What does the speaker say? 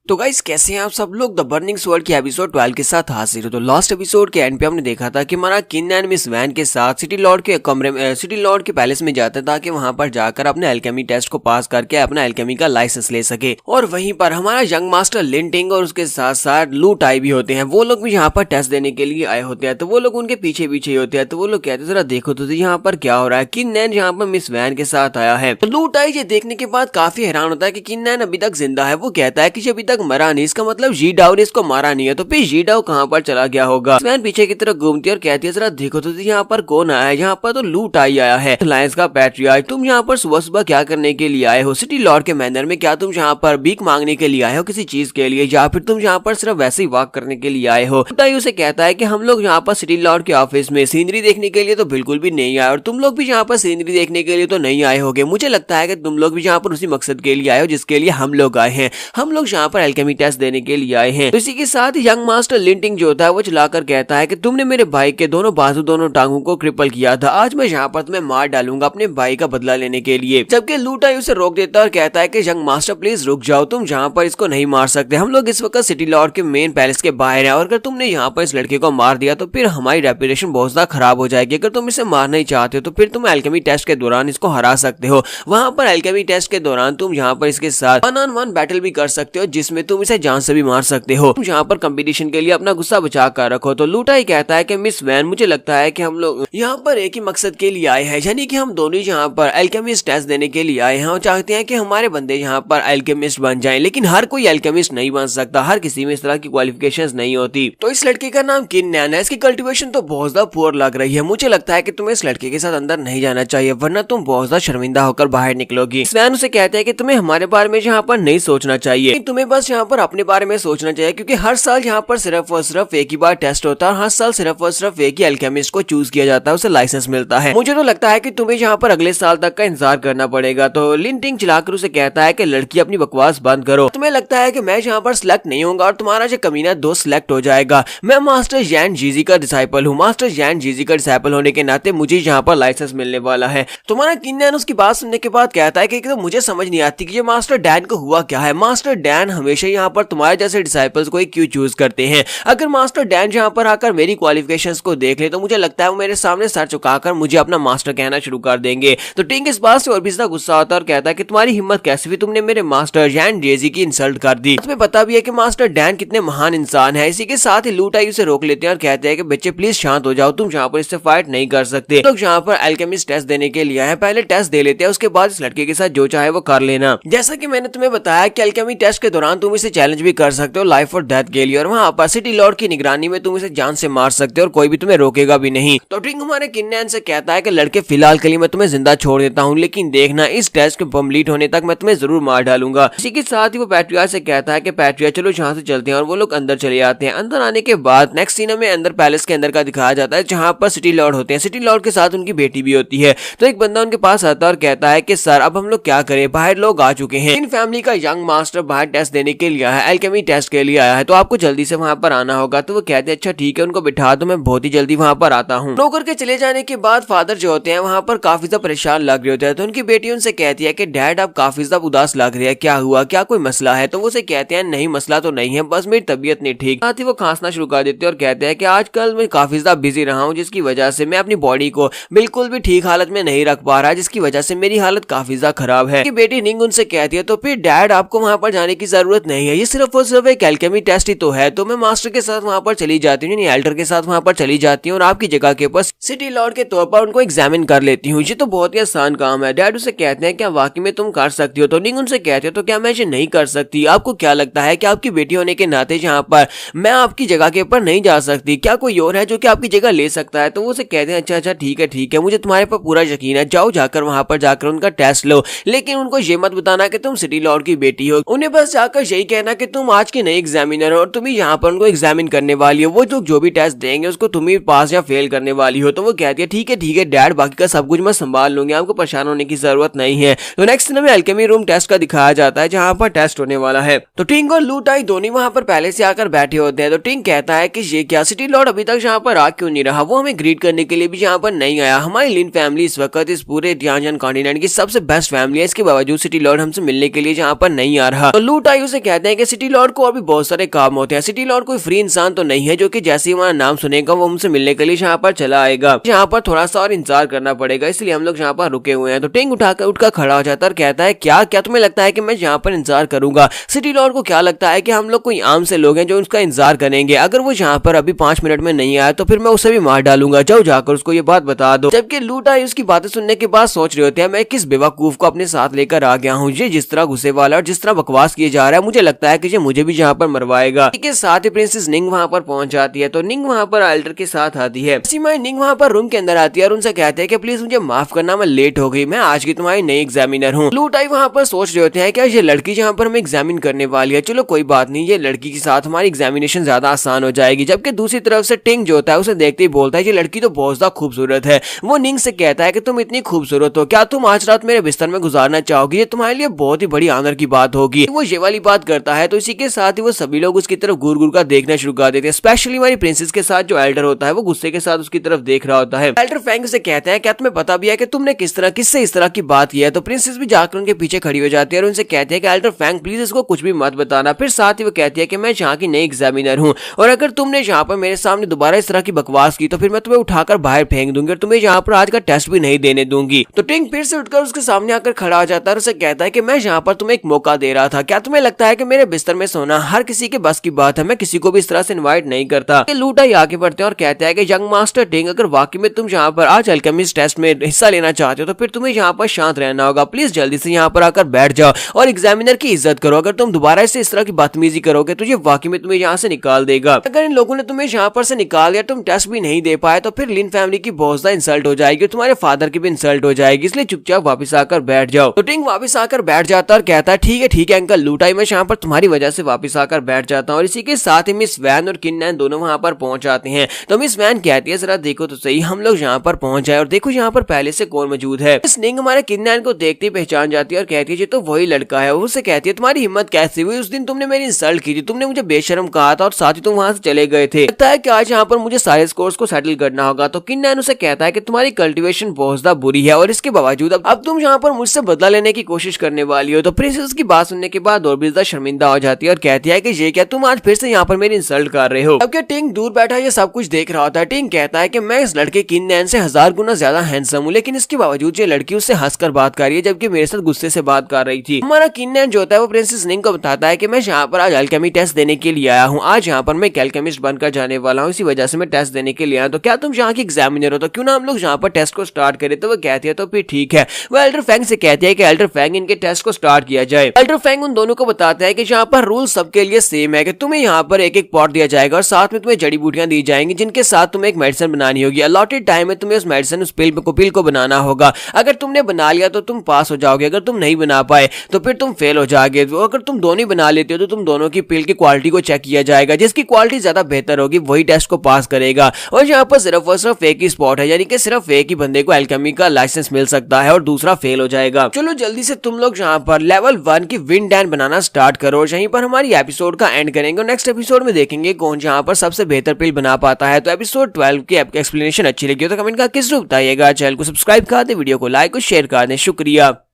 तो गाइस कैसे हैं आप सब लोग। द बर्निंग स्वॉर्ड के एपिसोड 12 के साथ हाजिर हो। तो लास्ट एपिसोड के एंड पे हमने देखा था कि हमारा किन एंड मिस वैन के साथ सिटी लॉर्ड के कमरे में सिटी लॉर्ड के पैलेस में जाता था कि वहां पर जाकर अपने एल्केमी टेस्ट को पास करके अपना एल्केमी का लाइसेंस ले सके। और वहीं पर हमारा यंग मास्टर लिन टिंग और उसके साथ साथ लू टाई भी होते हैं। वो लोग भी यहाँ पर टेस्ट देने के लिए आए होते हैं। तो वो लोग उनके पीछे पीछे ही होते हैं। तो वो लोग कहते हैं जरा देखो तो यहाँ पर क्या हो रहा है। किन यहाँ पर मिस वैन के साथ आया है। तो लू टाई ये देखने के बाद काफी हैरान होता है कि किन अभी तक जिंदा है। वो कहता है कि अभी तक मरा नहीं, इसका मतलब जी डाउ ने इसको मारा नहीं है। तो फिर जी डाउ कहाँ पर चला गया होगा। स्वैन पीछे की तरफ घूमती है और कहती है जरा देखो तो यहाँ पर कौन आया है। यहाँ पर तो लू टाई आया है, लायंस का पैट्रियार्क। तुम यहाँ पर सुबह सुबह क्या करने के लिए आए हो सिटी लॉर्ड के मैनर में? क्या तुम यहाँ पर भीख मांगने के लिए आए हो किसी चीज के लिए, या फिर तुम यहाँ पर सिर्फ वैसे ही वॉक करने के लिए आए हो? टाई उसे कहता है कि हम लोग यहाँ पर सिटी लॉर्ड के ऑफिस में सीनरी देखने के लिए तो बिल्कुल भी नहीं आए, और तुम लोग भी यहाँ पर सीनरी देखने के लिए तो नहीं आए होगे। मुझे लगता है कि तुम लोग भी यहाँ पर उसी मकसद के लिए आए हो जिसके लिए हम लोग आए हैं। हम लोग यहाँ पर एल्केमी टेस्ट देने के लिए आए हैं। तो इसी के साथ ही यंग मास्टर लिन टिंग जो होता है वो चलाकर कहता है कि तुमने मेरे भाई के दोनों बाजू दोनों टांगों को क्रिपल किया था, आज मैं यहाँ पर तुम्हें मार डालूंगा अपने भाई का बदला लेने के लिए। जबकि लू टाई उसे रोक देता है और कहता है कि यंग मास्टर प्लीज रुक जाओ, तुम यहाँ पर इसको नहीं मार सकते। हम लोग इस वक्त सिटी लॉर्ड के मेन पैलेस के बाहर हैं, और अगर तुमने यहाँ पर इस लड़के को मार दिया तो फिर हमारी रेपुटेशन बहुत ज्यादा खराब हो जाएगी। अगर तुम इसे मारना ही चाहते हो तो फिर तुम एल्केमी टेस्ट के दौरान इसको हरा सकते हो। वहां पर एल्केमी टेस्ट के दौरान तुम यहाँ पर इसके साथ 1-on-1 बैटल भी कर सकते हो, जिसमें तुम इसे जान से भी मार सकते हो। तुम यहाँ पर कंपटीशन के लिए अपना गुस्सा बचा कर रखो। तो लू टाई कहता है कि मिस वैन मुझे लगता है कि हम लोग यहाँ पर एक ही मकसद के लिए आए हैं, यानी कि हम दोनों यहाँ पर एल्केमिस्ट टेस्ट देने के लिए आए हैं और चाहते हैं कि हमारे बंदे यहाँ पर एल्केमिस्ट बन जाएं। लेकिन हर कोई एल्केमिस्ट नहीं बन सकता, हर किसी में इस तरह की क्वालिफिकेशंस नहीं होती। तो इस लड़के का नाम किन नैन है, इसकी कल्टीवेशन तो बहुत ज्यादा पुअर लग रही है। मुझे लगता है कि तुम्हें इस लड़के के साथ अंदर नहीं जाना चाहिए, वरना तुम बहुत ज्यादा शर्मिंदा होकर बाहर निकलोगी। वैन उसे कहते हैं कि तुम्हें हमारे बारे में यहाँ पर नहीं सोचना चाहिए, तुम्हें बस यहाँ पर अपने बारे में सोचना चाहिए, क्योंकि हर साल यहाँ पर सिर्फ और सिर्फ एक ही बार टेस्ट होता है और हर साल सिर्फ और सिर्फ एक ही एल्केमिस्ट को चूज किया जाता है, उसे लाइसेंस मिलता है। मुझे तो लगता है कि तुम्हें यहाँ पर अगले साल तक का इंतजार करना पड़ेगा। तो लिन टिंग चिल्लाकर उसे कहता है कि लड़की अपनी बकवास बंद करो। तुम्हें लगता है कि मैं यहाँ पर सिलेक्ट नहीं होगा और तुम्हारा जो कमीना दोस्त सिलेक्ट हो जाएगा? मैं मास्टर जैन जीजी का डिसाइपल हूँ। मास्टर जैन जीजी का डिसाइपल होने के नाते मुझे यहाँ पर लाइसेंस मिलने वाला है। तुम्हारा किन्नैन उसकी बात सुनने के बाद कहता है कि तो मुझे समझ नहीं आती कि ये मास्टर डैन को हुआ क्या है। मास्टर डैन हमेशा यहाँ पर तुम्हारे जैसे डिसाइपल्स को क्यों चूज करते हैं? अगर मास्टर डैन यहाँ पर आकर मेरी क्वालिफिकेशंस को देख ले तो मुझे लगता है वो मेरे सामने सर झुकाकर मुझे अपना मास्टर कहना शुरू कर देंगे। तो टिंग इस बात से और भी ज्यादा गुस्सा होता है और कहता है कि तुम्हारी हिम्मत कैसे हुई, तुमने मेरे मास्टर जैन जेजी की इंसल्ट कर दी। तुम्हें पता भी है कि मास्टर डैन कितने महान इंसान है। इसी के साथ ही लू टाई उसे रोक लेते हैं और कहते हैं कि बच्चे प्लीज शांत हो जाओ, तुम यहाँ पर इससे फाइट नहीं कर सकते। लोग यहाँ पर एल्केमिस्ट टेस्ट देने के लिए आए हैं, पहले टेस्ट दे लेते हैं, उसके बाद इस लड़के के साथ जो चाहे वो कर लेना। जैसा कि मैंने तुम्हें बताया कि एल्केमी टेस्ट के दौरान तुम इसे चैलेंज भी कर सकते हो लाइफ और डेथ के लिए, और वहाँ पर सिटी लॉर्ड की निगरानी में तुम इसे जान से मार सकते हो और कोई भी तुम्हें रोकेगा भी नहीं। तो टिंग हमारे किन्नैन से कहता है कि लड़के फिलहाल के लिए मैं तुम्हें जिंदा छोड़ देता हूँ, लेकिन देखना इस टेस्ट के कंप्लीट होने तक मैं तुम्हें जरूर मार डालूंगा। इसी के साथ ही वो पैट्रियार्क से कहता है कि पैट्रियार्क चलो यहाँ से चलते हैं, और वो लोग अंदर चले जाते हैं। अंदर आने के बाद नेक्स्ट सीन में अंदर पैलेस के अंदर का दिखाया जाता है जहाँ पर सिटी लॉर्ड होते हैं। सिटी लॉर्ड के साथ उनकी बेटी भी होती है। तो एक बंदा उनके पास आता है और कहता है कि सर अब हम लोग क्या करें, बाहर लोग आ चुके हैं। इन फैमिली का यंग मास्टर बाहर टेस्ट देने के लिए आया है, एल्केमी टेस्ट के लिए आया है, तो आपको जल्दी से वहां पर आना होगा। तो वो कहते हैं अच्छा ठीक है, उनको बिठा दो, मैं बहुत ही जल्दी वहां पर आता हूँ। नौकर के चले जाने के बाद फादर जो होते हैं वहां पर काफी ज्यादा परेशान लग रहे होते हैं। तो उनकी बेटी उनसे कहती है कि डैड आप काफी ज्यादा उदास लग रहे हैं, क्या हुआ, क्या कोई मसला है? तो वो उसे कहते हैं नहीं मसला तो नहीं है, बस मेरी तबीयत नहीं ठीक। साथ ही वो खांसना शुरू कर देते हैं और कहते हैं कि आजकल मैं काफी ज्यादा बिजी रहा हूँ, जिसकी वजह से मैं अपनी बॉडी को बिल्कुल भी ठीक हालत में नहीं रख पा रहा, जिसकी वजह से मेरी हालत काफी ज्यादा खराब है। बेटी निंग उनसे कहती है तो फिर डैड आपको वहां पर जाने की जरूरत नहीं है, ये सिर्फ और सिर्फ एक एल्केमी टेस्ट ही तो है। तो मैं मास्टर के साथ वहां पर चली जाती हूँ, एल्डर के साथ वहां पर चली जाती हूँ और आपकी जगह के ऊपर सिटी लॉर्ड के तौर पर उनको एग्जामिन कर लेती हूँ। ये तो बहुत ही आसान काम है। डैड उसे कहते हैं क्या वाकई में तुम कर सकती हो? तो निंग उनसे कहते हो तो क्या मैं इसे नहीं कर सकती? आपको क्या लगता है कि आपकी बेटी होने के नाते यहाँ पर मैं आपकी जगह के ऊपर नहीं जा सकती? क्या कोई और है जो कि आपकी जगह ले सकता है? तो वो उसे कहते हैं अच्छा अच्छा ठीक है, मुझे तुम्हारे पर पूरा यकीन है, जाओ जाकर वहां पर जाकर उनका टेस्ट लो, लेकिन उनको ये मत बताना कि तुम सिटी लॉर्ड की बेटी हो। उन्हें बस जाकर यही कहना कि तुम आज की नई एग्जामिनर हो और तुम ही यहाँ पर उनको एग्जामिन करने वाली हो। वो जो भी टेस्ट देंगे उसको तुम ही पास या फेल करने वाली हो। तो वो कहती है ठीक है डैड, बाकी का सब कुछ मैं संभाल लूंगी, आपको परेशान होने की जरूरत नहीं है। तो नेक्स्ट दिन में एल्केमी रूम टेस्ट का दिखाया जाता है जहाँ पर टेस्ट होने वाला है। तो टिंग और लू टाई दोनों वहां पर पहले से आकर बैठे होते हैं। तो टिंग कहता है कि ये क्या सिटी लॉर्ड अभी तक यहाँ पर आ क्यों नहीं रहा, वो हमें ग्रीट करने के लिए भी यहाँ पर नहीं आया। हमारी लिन फैमिली इस वक्त इस पूरे टियानजन कॉन्टिनेंट की सबसे बेस्ट फैमिली है, इसके बावजूद सिटी लॉर्ड हमसे मिलने के लिए यहाँ पर नहीं आ रहा। तो लू टाई उसे उनसे कहते हैं कि सिटी लॉर्ड को और भी बहुत सारे काम होते हैं। सिटी लॉर्ड कोई फ्री इंसान तो नहीं है जो कि जैसे ही हमारा नाम सुनेगा वो हमसे मिलने के लिए यहाँ पर चला आएगा। यहाँ पर थोड़ा सा और इंतजार करना पड़ेगा, इसलिए हम लोग यहाँ पर रुके हुए हैं। तो टिंग उठकर खड़ा हो जाता है और कहता है क्या क्या तुम्हें लगता है कि मैं यहाँ पर इंतजार करूंगा? सिटी लॉर्ड को क्या लगता है कि हम लोग कोई आम से लोग हैं जो उसका इंतजार करेंगे? अगर वो यहाँ पर अभी 5 मिनट में नहीं आया तो फिर मैं उसे भी मार डालूंगा, जाओ जाकर उसको ये बात बता दो। जबकि लूटा उसकी बातें सुनने के बाद सोच रहे होते हैं मैं किस बेवकूफ को अपने साथ लेकर आ गया हूँ। ये जिस तरह गुस्से वाला और जिस तरह बकवास किए जा रहा है, मुझे लगता है कि ये मुझे भी यहाँ पर मरवाएगा। इसके साथ ही प्रिंसेस निंग वहाँ पर पहुंच जाती है। तो निंग वहाँ पर एल्डर के साथ आती है। निंग वहाँ पर रूम के अंदर आती है और उनसे कहते हैं कि प्लीज मुझे माफ करना, मैं लेट हो गई, मैं आज की तुम्हारी नई एग्जामिनर हूँ। लूटाई वहाँ पर सोच रहे होते हैं क्या ये लड़की जहाँ पर हमें एग्जामिन करने वाली है, चलो कोई बात नहीं, ये लड़की के साथ हमारी एग्जामिनेशन ज्यादा आसान हो जाएगी। जबकि दूसरी तरफ से टिंग जो होता है उसे देखते ही बोलता है ये लड़की तो बहुत ज्यादा खूबसूरत है। वो निंग से कहता है कि तुम इतनी खूबसूरत हो, क्या तुम आज रात मेरे बिस्तर में गुजारना चाहोगी? ये तुम्हारे लिए बहुत ही बड़ी आनर की बात होगी। वो ये वाली बात करता है तो इसी के साथ ही वो सभी लोग उसकी तरफ घूर घूर कर देखना शुरू कर देते हैं। स्पेशली हमारी प्रिंसेस के साथ जो एल्डर होता है वो गुस्से के साथ उसकी तरफ देख रहा होता है। एल्डर फैंग से कहते हैं क्या तुम्हें पता भी है कि तुमने किससे इस तरह की बात की है? तो प्रिंसेस भी जाकर उनके पीछे खड़ी हो जाती है और उनसे कहते हैं कि एल्डर फैंग प्लीज इसको कुछ भी मत बताना। फिर साथ ही वो कहती है कि मैं यहाँ की नई एग्जामिनर हूँ और अगर तुमने यहाँ पर मेरे सामने दोबारा इस तरह की बकवास की तो फिर मैं तुम्हें उठाकर बाहर फेंक दूंगी और तुम्हें यहाँ पर आज का टेस्ट भी नहीं देने दूंगी। तो टिंग फिर से उठकर उसके सामने आकर खड़ा हो जाता है और उसे कहता है कि मैं यहाँ पर तुम्हें एक मौका दे रहा था, क्या तुम्हें लगता है कि मेरे बिस्तर में सोना हर किसी के बस की बात है? मैं किसी को भी इस तरह से इनवाइट नहीं करता। लूटा आगे बढ़ते हैं और कहते हैं कि यंग मास्टर टिंग, अगर वाकई में तुम यहाँ पर आज अल्केमिस्ट टेस्ट में हिस्सा लेना चाहते हो तो फिर तुम्हें यहाँ पर शांत रहना होगा। प्लीज जल्दी से यहाँ पर आकर बैठ जाओ और एग्जामिनर की इज्जत करो। अगर तुम दोबारा से इस तरह की बदतमीजी करोगे तो ये वाकई में तुम्हें यहाँ से निकाल देगा। अगर इन लोगों ने तुम्हें यहाँ पर से निकाल दिया, तुम टेस्ट भी नहीं दे पाए तो फिर लिन फैमिली की बहुत ज्यादा इंसल्ट हो जाएगी, तुम्हारे फादर की भी इंसल्ट हो जाएगी, इसलिए चुपचाप वापस आकर बैठ जाओ। तो टिंग वापस आकर बैठ जाता है और कहता है ठीक है अंकल लूटाई, मैं यहाँ पर तुम्हारी वजह से वापस आकर बैठ जाता हूँ। और इसी के साथ ही मिस वैन और किन नैन दोनों वहाँ पर पहुंच जाते हैं। तो मिस वैन कहती है जरा देखो तो सही हम लोग यहाँ पर पहुंच जाए और देखो यहाँ पर पहले से कौन मौजूद है। मिस निंग हमारे किन नैन को देखते ही पहचान जाती है और कहती है ये तो वही लड़का है। उससे कहती है तुम्हारी हिम्मत कैसे हुई? उस दिन तुमने मेरी इंसल्ट की थी, तुमने मुझे बेशर्म कहा था और साथ ही तुम वहाँ से चले गए थे। लगता है कि आज यहाँ पर मुझे सारे स्कोर्स को सेटल करना होगा। तो किन नैन उसे कहता है कि तुम्हारी कल्टिवेशन बहुत ज्यादा बुरी है और इसके बावजूद अब तुम यहाँ पर मुझसे बदला लेने की कोशिश करने वाली हो। तो प्रिंसेस की बात सुनने के बाद और भी ज्यादा शर्मिंदा हो जाती है और कहती है कि ये क्या तुम आज फिर से यहाँ पर मेरी इंसल्ट कर रहे हो? अब क्या टिंग दूर बैठा ये सब कुछ देख रहा होता है। टिंग कहता है कि मैं इस लड़के किन नैन से 1000 गुना ज्यादा हैंडसम हूँ, लेकिन इसके बावजूद ये लड़की उससे हंसकर बात कर रही है जबकि मेरे साथ गुस्से से बात कर रही थी। हमारा किन नैन जो होता है वो प्रिंसेस निंग को बताता है कि मैं यहाँ पर आज अल्केमी टेस्ट देने के लिए आया हूँ, आज यहाँ पर मैं एल्केमिस्ट बनकर जाने वाला हूँ, इसी वजह से मैं टेस्ट देने के लिए आया। तो क्या तुम यहाँ की एग्जामिनर हो? तो क्यों ना हम लोग यहाँ पर टेस्ट को स्टार्ट करें? तो वो कहती है तो फिर ठीक है। वो एल्डर फैंग से कहती है कि एल्डर फैंग इनके टेस्ट को स्टार्ट किया जाए। एल्डर फैंग उन दोनों को बताता है कि यहाँ पर रूल सबके लिए सेम है कि तुम्हें यहाँ पर एक एक पॉट दिया जाएगा और साथ में तुम्हें जड़ी बूटियां दी जाएंगी जिनके साथ तुम्हें एक मेडिसिन बनानी होगी। अलॉटेड टाइम में तुम्हें उस मेडिसिन उस पिल को बनाना होगा। अगर तुमने बना लिया तो तुम पास हो जाओगे, अगर तुम नहीं बना पाए तो फिर तुम फेल हो जाओगे। अगर तुम दोनों ही बना लेते हो तो तुम दोनों की पिल की क्वालिटी को चेक किया जाएगा, जिसकी क्वालिटी ज्यादा बेहतर होगी वही टेस्ट को पास करेगा। और यहाँ पर सिर्फ और सिर्फ एक ही स्पॉट है, यानी कि सिर्फ एक ही बंदे को एल्केमी का लाइसेंस मिल सकता है और दूसरा फेल हो जाएगा। चलो जल्दी से तुम लोग यहाँ पर लेवल 1 की विंड डैन बनाना स्टार्ट करो और यहीं पर हमारी एपिसोड का एंड करेंगे। नेक्स्ट एपिसोड में देखेंगे कौन यहाँ पर सबसे बेहतर पिल बना पाता है। तो एपिसोड 12 की एक्सप्लेनेशन अच्छी लगी हो तो कमेंट करके जरूर बताइएगा। चैनल को सब्सक्राइब कर दे, वीडियो को लाइक और शेयर कर दे। शुक्रिया।